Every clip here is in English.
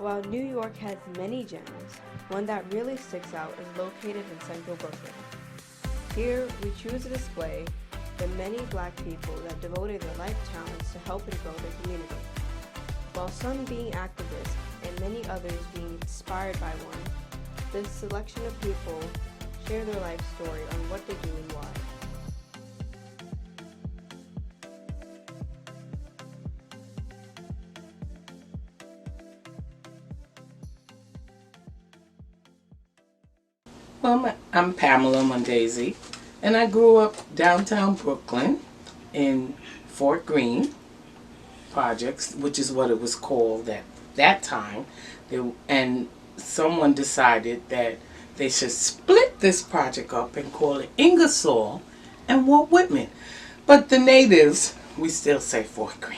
While New York has many gems, one that really sticks out is located in central Brooklyn. Here, we choose to display the many Black people that devoted their life talents to help and grow their community. While some being activists and many others being inspired by one, this selection of people share their life story on what they do and why. Well, I'm Pamela Mondaisy, and I grew up downtown Brooklyn in Fort Greene Projects, which is what it was called at that time. And someone decided that they should split this project up and call it Ingersoll and Walt Whitman. But the natives, we still say Fort Greene.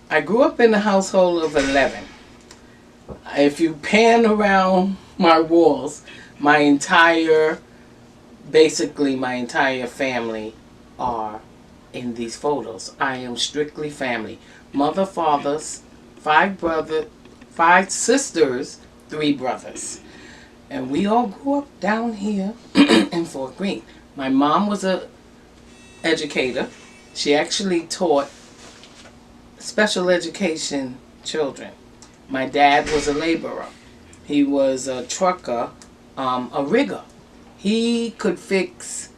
I grew up in a household of 11. If you pan around my walls, basically my entire family are in these photos. I am strictly family. Mother, fathers, 5 sisters, 3 brothers. And we all grew up down here in Fort Greene. My mom was a educator. She actually taught special education children. My dad was a laborer. He was a trucker, a rigger. He could fix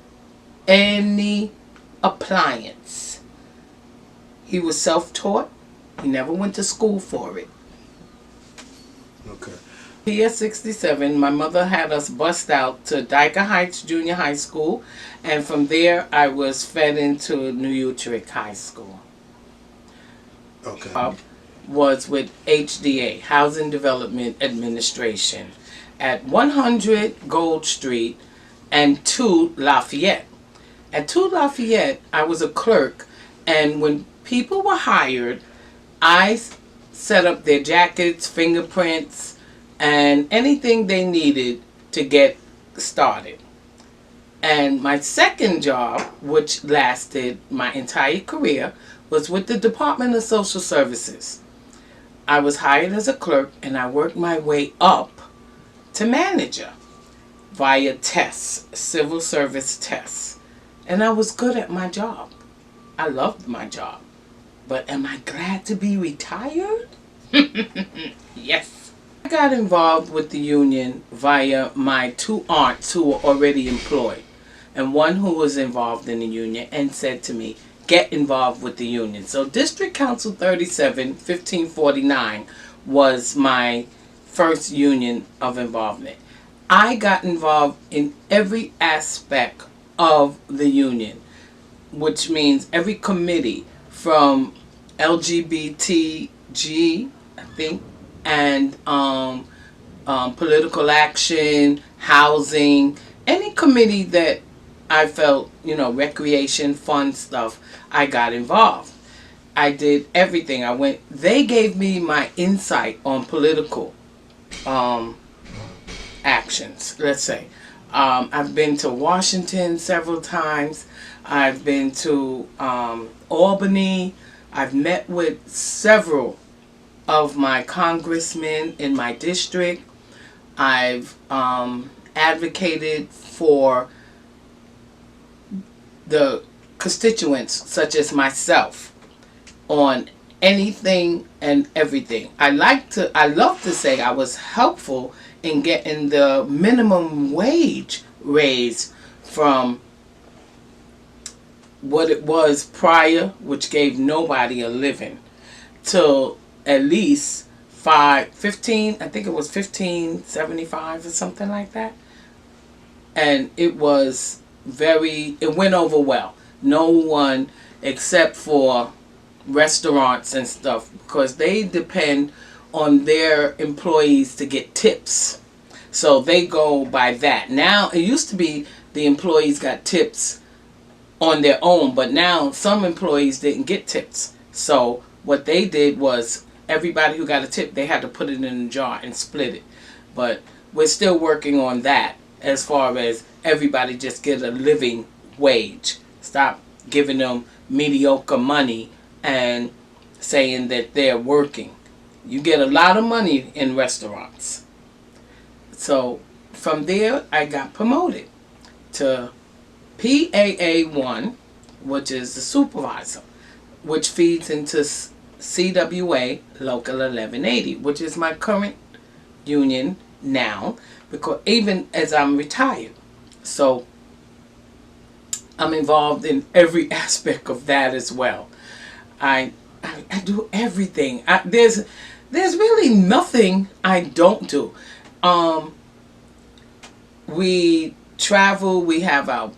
any appliance. He was self-taught. He never went to school for it. Okay. Here, 67, my mother had us bust out to Dyker Heights Junior High School, and from there I was fed into New Utrecht High School. Okay. Was with HDA, Housing Development Administration, at 100 Gold Street and 2 Lafayette. At 2 Lafayette, I was a clerk, and when people were hired, I set up their jackets, fingerprints, and anything they needed to get started. And my second job, which lasted my entire career, was with the Department of Social Services. I was hired as a clerk, and I worked my way up to manager via tests, civil service tests. And I was good at my job. I loved my job. But am I glad to be retired? Yes. I got involved with the union via my 2 aunts who were already employed, and one who was involved in the union and said to me, get involved with the union. So District Council 37, 1549 was my first union of involvement. I got involved in every aspect of the union, which means every committee from LGBTG, I think, and political action, housing, any committee that I felt, recreation, fun stuff, I got involved. I did everything. They gave me my insight on political actions, let's say. I've been to Washington several times. I've been to Albany. I've met with several of my congressmen in my district. I've advocated for the constituents, such as myself, on anything and everything. I love to say I was helpful in getting the minimum wage raised from what it was prior, which gave nobody a living, to at least 15, I think it was 15.75 or something like that. And it went over well. No one, except for restaurants and stuff, because they depend on their employees to get tips. So they go by that. Now, it used to be the employees got tips on their own, but now some employees didn't get tips. So what they did was everybody who got a tip, they had to put it in a jar and split it. But we're still working on that as far as everybody just get a living wage. Stop giving them mediocre money and saying that they're working. You get a lot of money in restaurants. So from there, I got promoted to PAA1, which is the supervisor, which feeds into CWA Local 1180, which is my current union now, because even as I'm retired. So I'm involved in every aspect of that as well. I do everything. There's really nothing I don't do. We travel. We have our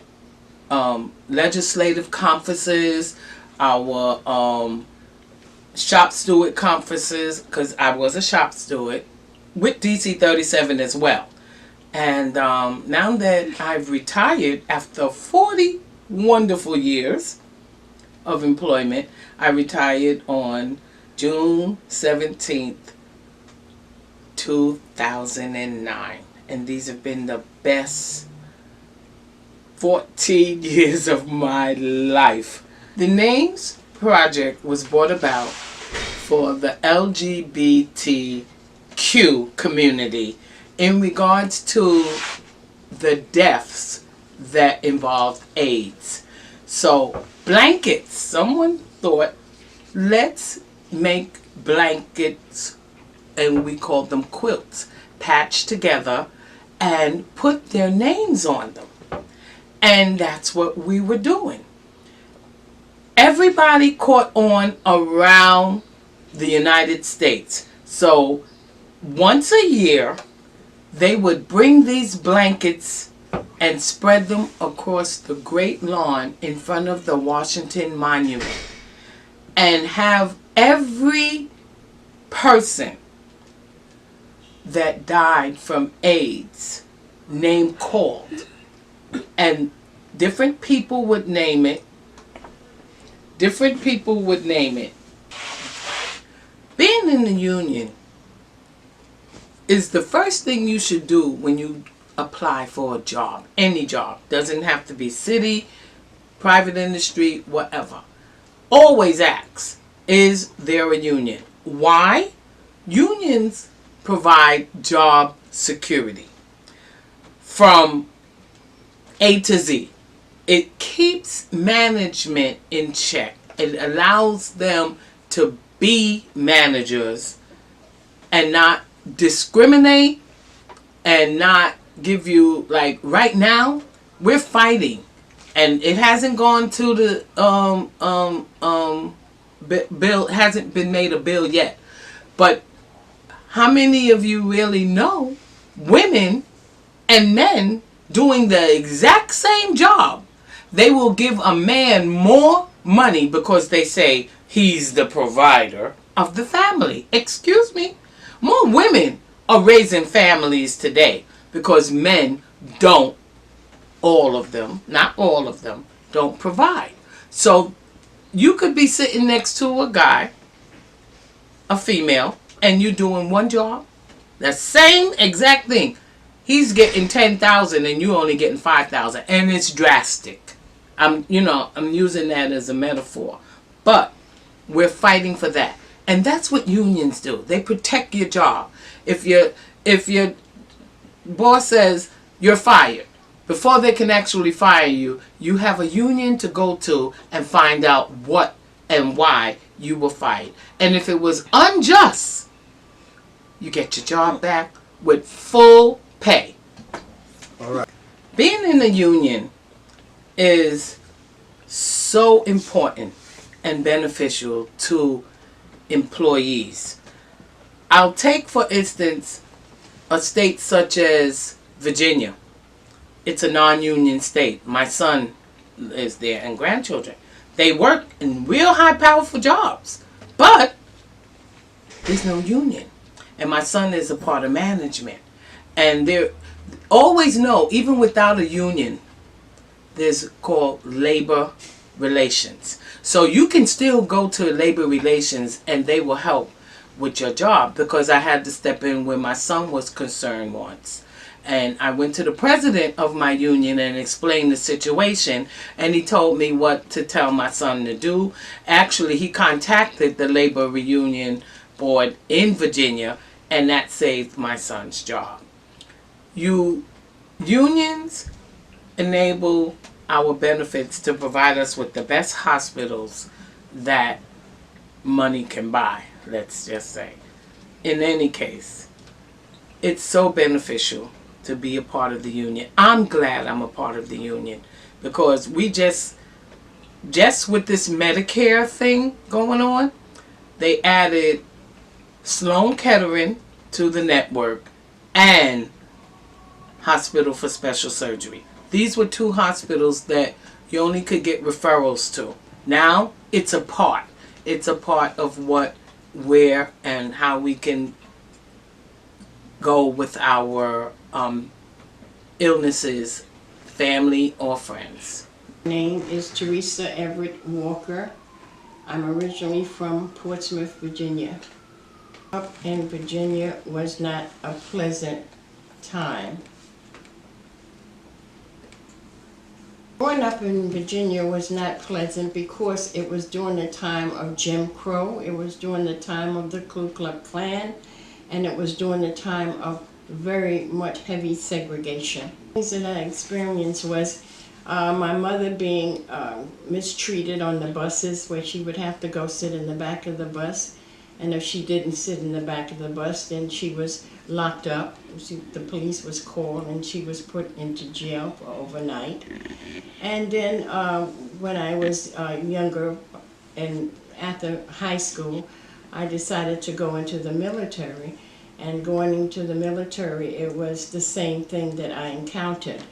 legislative conferences, our shop steward conferences, because I was a shop steward with DC 37 as well. And now that I've retired after 40 wonderful years of employment, I retired on June 17th, 2009. And these have been the best 14 years of my life. The NAMES project was brought about for the LGBTQ community in regards to the deaths that involved AIDS. So blankets, someone thought, let's make blankets, and we called them quilts, patched together and put their names on them. And that's what we were doing. Everybody caught on around the United States. So once a year, they would bring these blankets and spread them across the great lawn in front of the Washington Monument and have every person that died from AIDS name called. And different people would name it. Different people would name it. Being in the union is the first thing you should do when you apply for a job. Any job. Doesn't have to be city, private industry, whatever. Always ask, is there a union? Why? Unions provide job security from A to Z. It keeps management in check. It allows them to be managers and not discriminate and not give you, like right now, we're fighting. And it hasn't gone to the bill, hasn't been made a bill yet. But how many of you really know women and men doing the exact same job? They will give a man more money because they say he's the provider of the family. Excuse me? More women are raising families today because men don't, all of them, not all of them, don't provide. So you could be sitting next to a guy, a female, and you're doing one job, the same exact thing. He's getting 10,000 and you only getting 5,000, and it's drastic. I'm using that as a metaphor, but we're fighting for that, and that's what unions do. They protect your job. If your boss says you're fired, before they can actually fire you, you have a union to go to and find out what and why you were fired. And if it was unjust, you get your job back with full pay. All right. Being in the union is so important and beneficial to employees. I'll take, for instance, a state such as Virginia. It's a non-union state. My son is there and grandchildren. They work in real high powerful jobs, but there's no union. And my son is a part of management. And they always know, even without a union, there's called labor relations. So you can still go to labor relations and they will help with your job, because I had to step in when my son was concerned once. And I went to the president of my union and explained the situation, and he told me what to tell my son to do. Actually, he contacted the labor reunion board in Virginia, and that saved my son's job. Unions enable our benefits to provide us with the best hospitals that money can buy, let's just say. In any case, it's so beneficial to be a part of the union. I'm glad I'm a part of the union because we just with this Medicare thing going on, they added Sloan Kettering to the network and Hospital for Special Surgery. These were two hospitals that you only could get referrals to. Now it's a part. It's a part of where, and how we can go with our illnesses, family or friends. My name is Teresa Everett Walker. I'm originally from Portsmouth, Virginia. Up in Virginia was not a pleasant time. Growing up in Virginia was not pleasant because it was during the time of Jim Crow, it was during the time of the Ku Klux Klan, and it was during the time of very much heavy segregation. Things that I experienced was my mother being mistreated on the buses, where she would have to go sit in the back of the bus, and if she didn't sit in the back of the bus, then she was locked up. The police was called and she was put into jail for overnight. And then when I was younger and after high school, I decided to go into the military. And going into the military, it was the same thing that I encountered,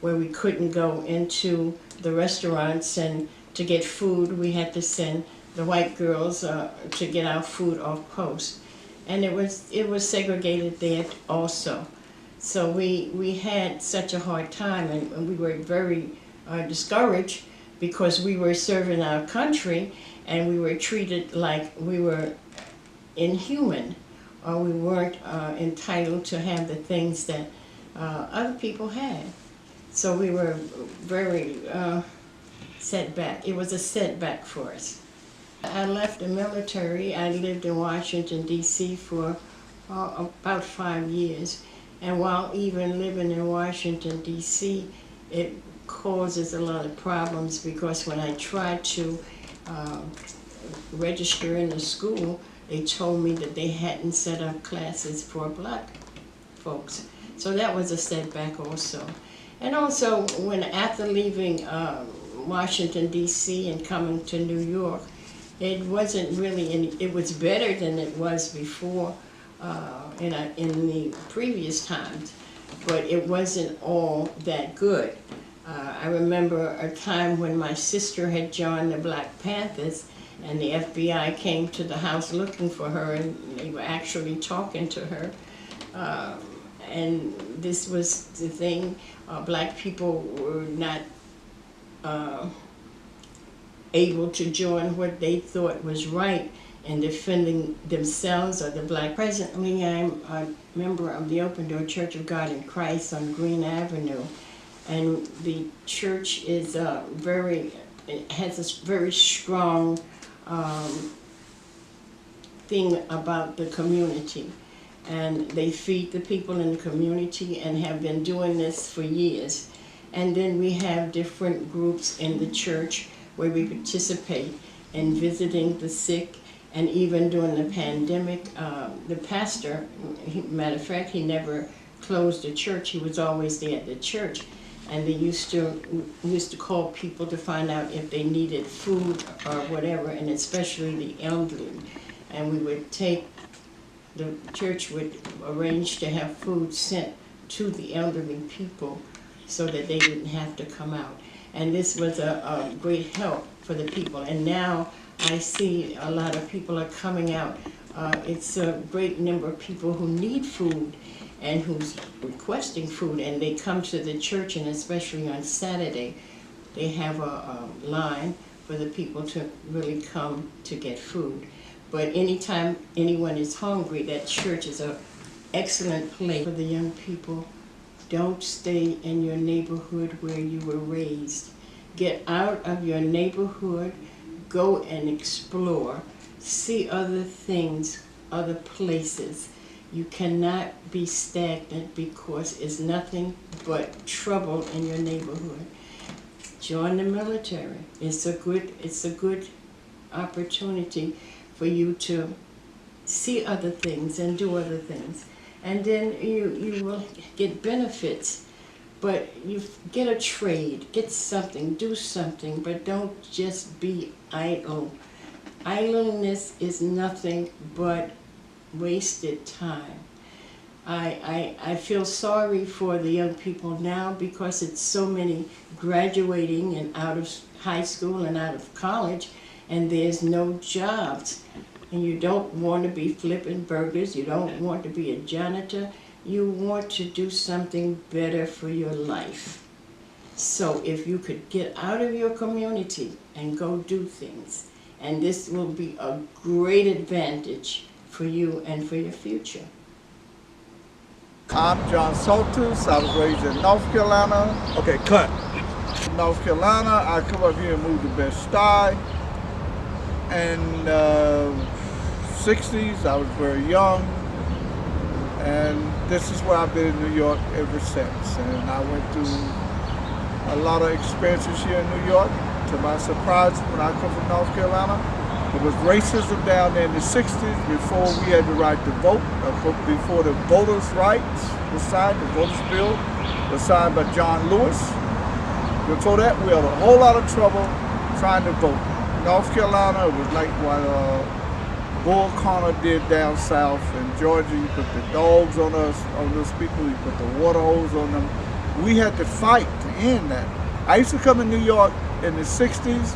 where we couldn't go into the restaurants, and to get food we had to send the white girls to get our food off post. And it was segregated there also. So we had such a hard time, and we were very discouraged because we were serving our country and we were treated like we were inhuman, or we weren't entitled to have the things that other people had. So we were very setback. It was a setback for us. I left the military. I lived in Washington, D.C. for about 5 years. And while even living in Washington, D.C., it causes a lot of problems because when I tried to register in the school, they told me that they hadn't set up classes for black folks. So that was a setback also. And also, when after leaving Washington, D.C. and coming to New York, it wasn't really it was better than it was before in the previous times, but it wasn't all that good. I remember a time when my sister had joined the Black Panthers, and the FBI came to the house looking for her, and they were actually talking to her. And this was the thing, black people were not able to join what they thought was right in defending themselves or the black. Presently, I'm a member of the Open Door Church of God in Christ on Green Avenue, and the church is it has a very strong thing about the community, and they feed the people in the community and have been doing this for years. And then we have different groups in the church where we participate in visiting the sick, and even during the pandemic, the pastor, matter of fact, he never closed the church. He was always there at the church, and they used to call people to find out if they needed food or whatever, and especially the elderly. And we would the church would arrange to have food sent to the elderly people so that they didn't have to come out. And this was a great help for the people. And now I see a lot of people are coming out. It's a great number of people who need food and who's requesting food, and they come to the church, and especially on Saturday, they have a line for the people to really come to get food. But anytime anyone is hungry, that church is an excellent place for the young people. Don't stay in your neighborhood where you were raised. Get out of your neighborhood, go and explore, see other things other places. You cannot be stagnant because it's nothing but trouble in your neighborhood. Join the military. It's a good opportunity for you to see other things and do other things. And then you will get benefits. But you get a trade, get something, do something, but don't just be idle. Idleness is nothing but wasted time. I feel sorry for the young people now because it's so many graduating and out of high school and out of college, and there's no jobs. And you don't want to be flipping burgers, you don't want to be a janitor, you want to do something better for your life. So if you could get out of your community and go do things, and this will be a great advantage for you and for your future. I'm John Soltis. I was raised in North Carolina. Okay, cut. North Carolina. I come up here and moved to Bed-Stuy. And 60s, I was very young. And this is where I've been in New York ever since. And I went through a lot of experiences here in New York. To my surprise, when I come from North Carolina, there was racism down there in the 60s before we had the right to vote, before the voters' rights was signed, the voters' bill was signed by John Lewis. Before that, we had a whole lot of trouble trying to vote. North Carolina was like what Bull Connor did down south. In Georgia, you put the dogs on us, on those people, you put the water hose on them. We had to fight to end that. I used to come in New York in the 60s,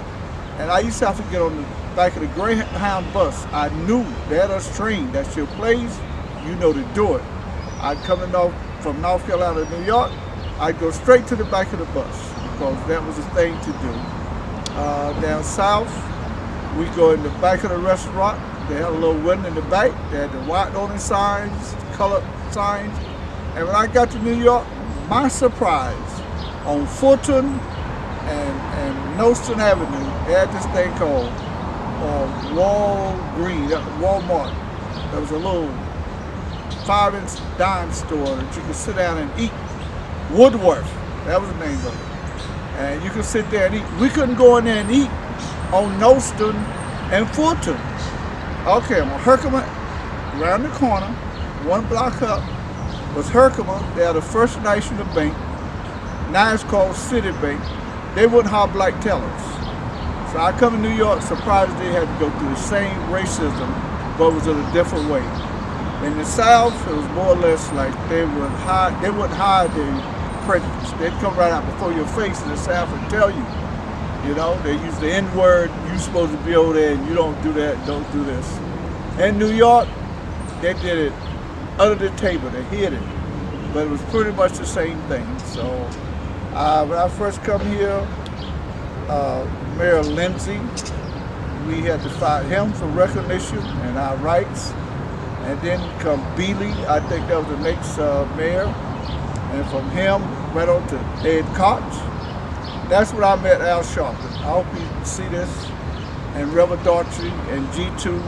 and I used to have to get on the back of the Greyhound bus. I knew they had us trained. That's your place, you know to do it. I'd come from North Carolina to New York, I'd go straight to the back of the bus because that was the thing to do. Down south, we go in the back of the restaurant. They had a little window in the back. They had the white on the signs, colored signs. And when I got to New York, my surprise, on Fulton and Nostrand Avenue, they had this thing called Walmart. There was a little 5-inch dime store that you could sit down and eat. Woodworth, that was the name of it. And you could sit there and eat. We couldn't go in there and eat on Nostrand and Fulton. Okay, I'm on Herkimer, around the corner, 1 block up, was Herkimer. They had a First National Bank. Now it's called Citibank. They wouldn't have black tellers. So I come to New York surprised they had to go through the same racism, but it was in a different way. In the South, it was more or less like they wouldn't hide their prejudice. They'd come right out before your face in the South and tell you. You know, they use the N-word, you're supposed to be over there and you don't do that, don't do this. In New York, they did it under the table, they hid it. But it was pretty much the same thing. So when I first come here, Mayor Lindsay, we had to fight him for recognition and our rights. And then come Bealey, I think that was the next mayor. And from him, went on to Ed Koch. That's when I met Al Sharpton. I hope you see this. And Reverend Daughtry and G2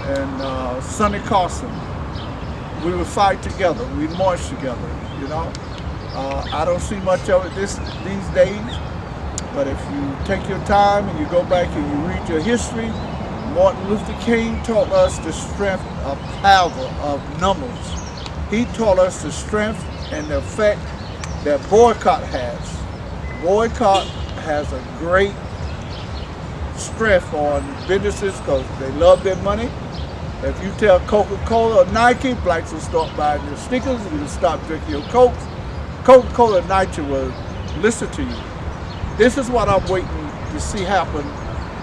and Sonny Carson. We would fight together, we'd march together, you know. I don't see much of it these days, but if you take your time and you go back and you read your history, Martin Luther King taught us the strength of power, of numbers. He taught us the strength and the effect that boycott has. Boycott has a great strength on businesses because they love their money. If you tell Coca-Cola or Nike, blacks will start buying your sneakers, you'll stop drinking your Cokes. Coca-Cola and Nike will listen to you. This is what I'm waiting to see happen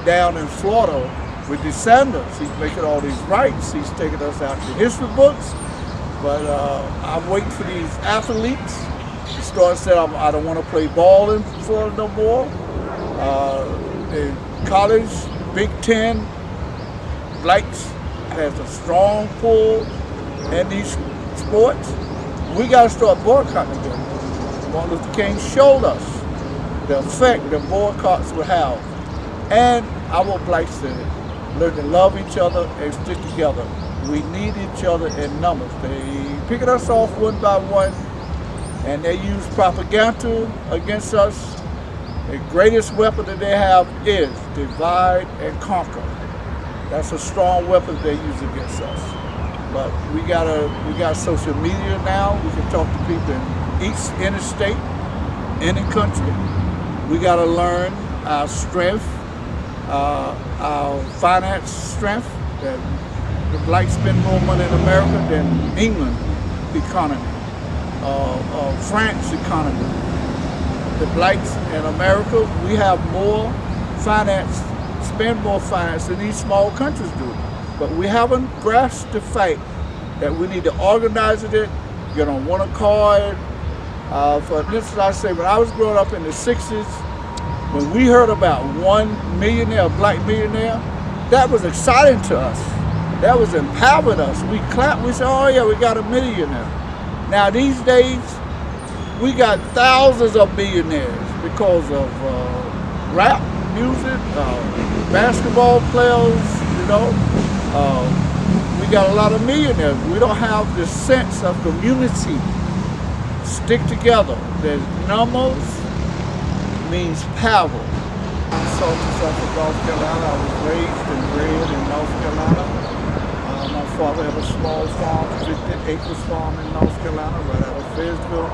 down in Florida with DeSantis. He's making all these rights. He's taking us out to history books. But I'm waiting for these athletes to start saying, I don't want to play ball in Florida no more. In college, Big Ten, blacks has a strong pull in these sports. We got to start boycotting them. Martin Luther King showed us the effect that boycotts will have. And I want blacks to learn to love each other and stick together. We need each other in numbers. They picking us off one by one, and they use propaganda against us. The greatest weapon that they have is divide and conquer. That's a strong weapon they use against us. But we got social media now. We can talk to people in each interstate, any country. We got to learn our strength, our finance strength. That the blacks spend more money in America than England economy, France economy. The blacks in America, we have more finance, spend more finance than these small countries do. But we haven't grasped the fact that we need to organize it, get on one accord. For instance, I say, when I was growing up in the 60s, when we heard about one millionaire, a black millionaire, that was exciting to us. That was empowering us. We clapped, we said, oh yeah, we got a millionaire. Now these days, we got thousands of millionaires because of rap music, basketball players, you know. We got a lot of millionaires. We don't have the sense of community. Stick together. There's numbers means power. I'm Salty South of North Carolina. I was raised and bred in North Carolina. My father had a small farm, 50-acre farm in North Carolina, right out of Fayetteville.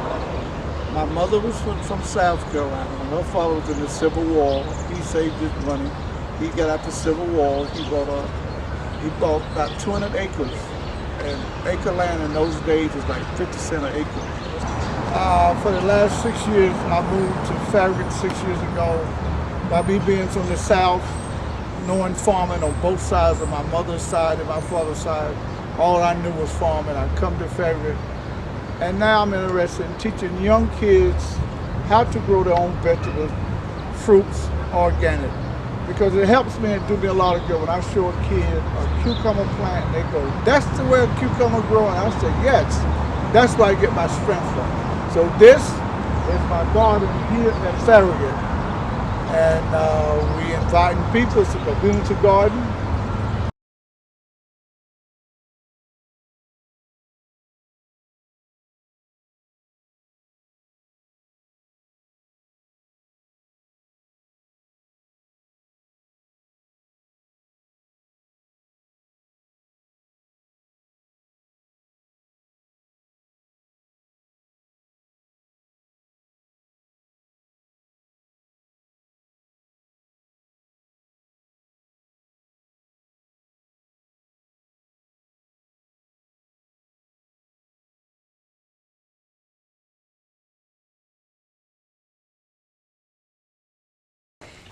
My mother was from South Carolina. Her father was in the Civil War. He saved his money. He got out the Civil War. He bought about 200 acres. And acre land in those days was like 50 cents an acre. For the last 6 years, I moved to Farragut 6 years ago. By me being from the South, knowing farming on both sides of my mother's side and my father's side, all I knew was farming. I come to Farragut, and now I'm interested in teaching young kids how to grow their own vegetables, fruits, organic, because it helps me and do me a lot of good. When I show a kid a cucumber plant, they go, "That's the way a cucumber grows." And I say, "Yes, that's where I get my strength from." So this is my garden here at Farragut. And we inviting people to community garden.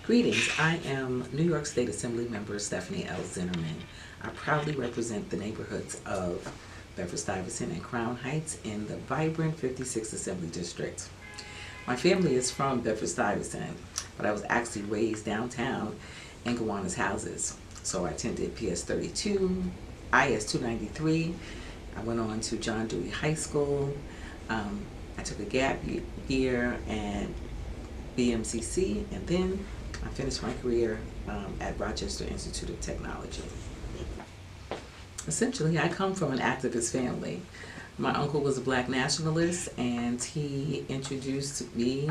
Greetings, I am New York State Assembly Member Stephanie L. Zinnerman. I proudly represent the neighborhoods of Bedford-Stuyvesant and Crown Heights in the vibrant 56th Assembly District. My family is from Bedford-Stuyvesant, but I was actually raised downtown in Gowanus Houses. So I attended PS 32, IS 293. I went on to John Dewey High School. I took a gap year and BMCC, and then I finished my career at Rochester Institute of Technology. Essentially, I come from an activist family. My uncle was a black nationalist, and he introduced me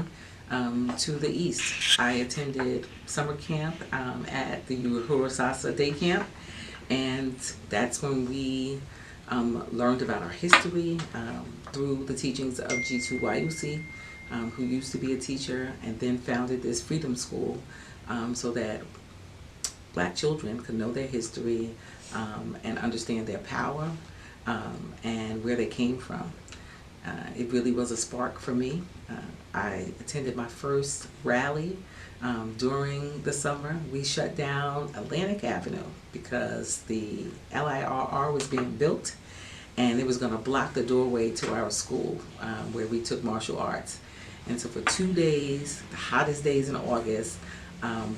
to the East. I attended summer camp at the Uhuru Sasa Day Camp, and that's when we learned about our history through the teachings of G2 Wayusi, who used to be a teacher and then founded this freedom school so that black children could know their history and understand their power and where they came from. It really was a spark for me. I attended my first rally during the summer. We shut down Atlantic Avenue because the LIRR was being built and it was going to block the doorway to our school where we took martial arts. And so for 2 days, the hottest days in August,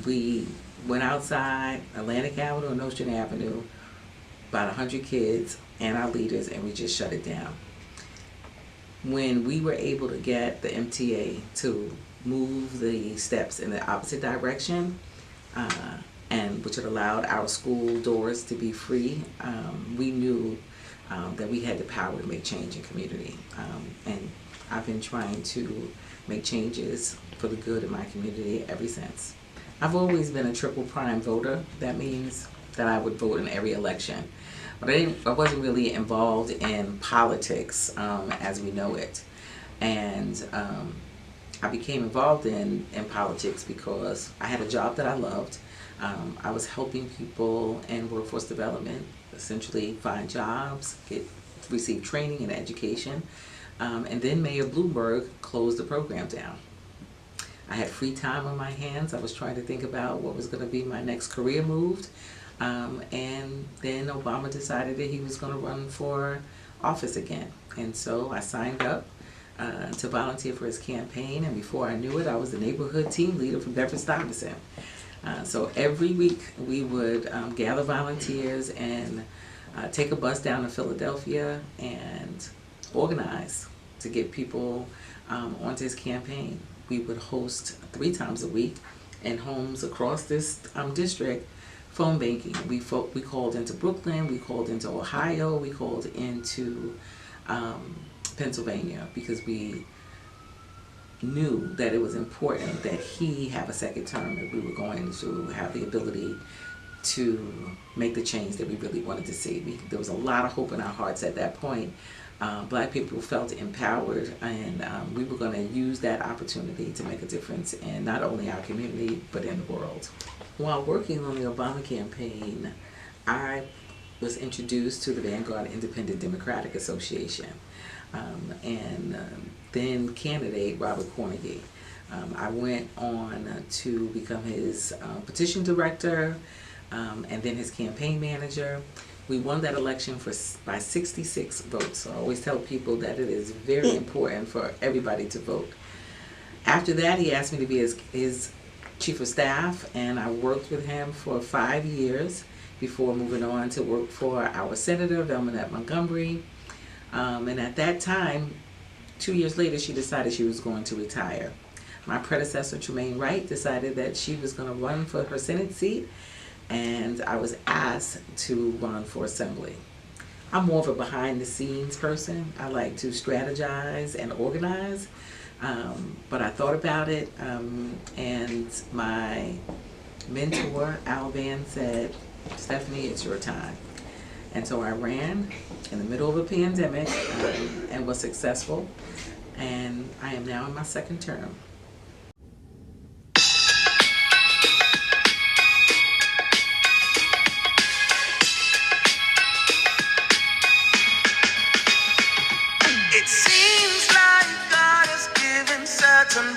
we went outside Atlantic Avenue and Ocean Avenue, about 100 kids and our leaders, and we just shut it down. When we were able to get the MTA to move the steps in the opposite direction, and which had allowed our school doors to be free, we knew that we had the power to make change in community. And I've been trying to make changes for the good of my community ever since. I've always been a triple prime voter. That means that I would vote in every election. But I wasn't really involved in politics as we know it. And I became involved in politics because I had a job that I loved. I was helping people in workforce development, essentially find jobs, receive training and education. And then Mayor Bloomberg closed the program down. I had free time on my hands. I was trying to think about what was going to be my next career move. And then Obama decided that he was going to run for office again. And so I signed up to volunteer for his campaign. And before I knew it, I was the neighborhood team leader for Bedford-Stuyvesant. So every week we would gather volunteers and take a bus down to Philadelphia and organize to get people onto his campaign. We would host 3 times a week in homes across this district phone banking. We called into Brooklyn, we called into Ohio, we called into Pennsylvania, because we knew that it was important that he have a second term if we were going to have the ability to make the change that we really wanted to see. There was a lot of hope in our hearts at that point. Black people felt empowered, and we were going to use that opportunity to make a difference in not only our community but in the world. While working on the Obama campaign, I was introduced to the Vanguard Independent Democratic Association, and then candidate Robert Cornegy. I went on to become his petition director, and then his campaign manager. We won that election by 66 votes. So I always tell people that it is very important for everybody to vote. After that, he asked me to be his chief of staff, and I worked with him for 5 years before moving on to work for our senator, Velmanette Montgomery. And at that time, 2 years later, she decided she was going to retire. My predecessor, Tremaine Wright, decided that she was going to run for her Senate seat, and I was asked to run for assembly. I'm more of a behind-the-scenes person. I like to strategize and organize, but I thought about it, and my mentor, Al Van, said, "Stephanie, it's your time." And so I ran in the middle of a pandemic and was successful, and I am now in my second term. It seems like God has given certain